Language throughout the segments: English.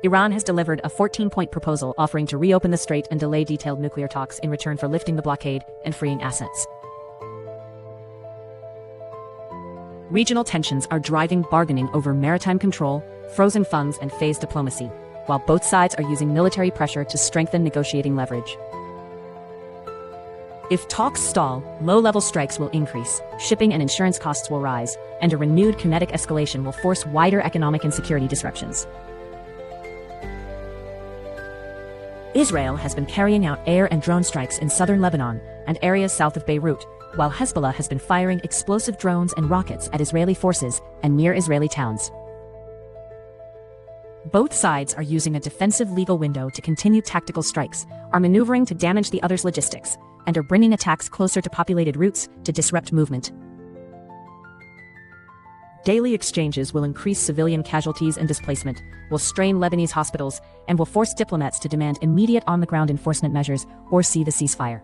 Iran has delivered a 14-point proposal offering to reopen the strait and delay detailed nuclear talks in return for lifting the blockade and freeing assets. Regional tensions are driving bargaining over maritime control, frozen funds, and phased diplomacy, while both sides are using military pressure to strengthen negotiating leverage. If talks stall, low-level strikes will increase, shipping and insurance costs will rise, and a renewed kinetic escalation will force wider economic and security disruptions. Israel has been carrying out air and drone strikes in southern Lebanon and areas south of Beirut, while Hezbollah has been firing explosive drones and rockets at Israeli forces and near Israeli towns. Both sides are using a defensive legal window to continue tactical strikes, are maneuvering to damage the other's logistics, and are bringing attacks closer to populated routes to disrupt movement. Daily exchanges will increase civilian casualties and displacement, will strain Lebanese hospitals, and will force diplomats to demand immediate on-the-ground enforcement measures or see the ceasefire.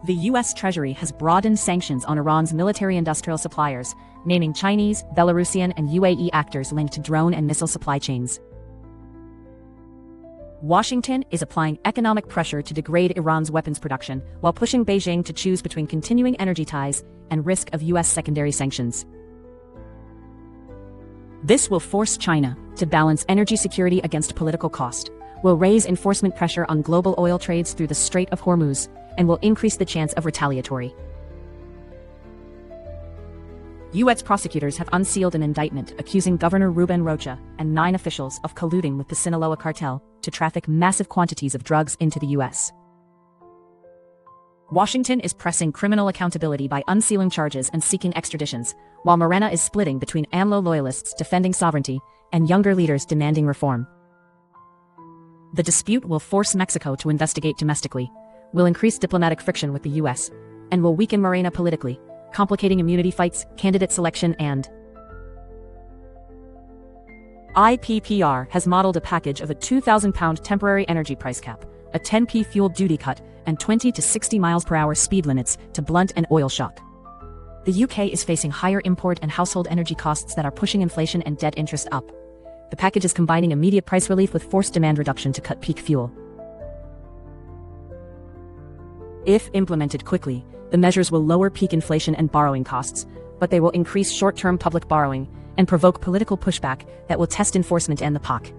The U.S. Treasury has broadened sanctions on Iran's military-industrial suppliers, naming Chinese, Belarusian, and UAE actors linked to drone and missile supply chains. Washington is applying economic pressure to degrade Iran's weapons production, while pushing Beijing to choose between continuing energy ties and risk of U.S. secondary sanctions. This will force China to balance energy security against political cost, will raise enforcement pressure on global oil trades through the Strait of Hormuz, and will increase the chance of retaliatory. U.S. prosecutors have unsealed an indictment accusing Governor Ruben Rocha and 9 officials of colluding with the Sinaloa cartel to traffic massive quantities of drugs into the U.S. Washington is pressing criminal accountability by unsealing charges and seeking extraditions, while Morena is splitting between AMLO loyalists defending sovereignty and younger leaders demanding reform. The dispute will force Mexico to investigate domestically, will increase diplomatic friction with the U.S., and will weaken Morena politically, complicating immunity fights, candidate selection, and IPPR has modeled a package of a £2,000 temporary energy price cap, a 10p fuel duty cut, and 20 to 60 miles per hour speed limits to blunt an oil shock. The UK is facing higher import and household energy costs that are pushing inflation and debt interest up. The package is combining immediate price relief with forced demand reduction to cut peak fuel. If implemented quickly, the measures will lower peak inflation and borrowing costs, but they will increase short-term public borrowing and provoke political pushback that will test enforcement and the POC.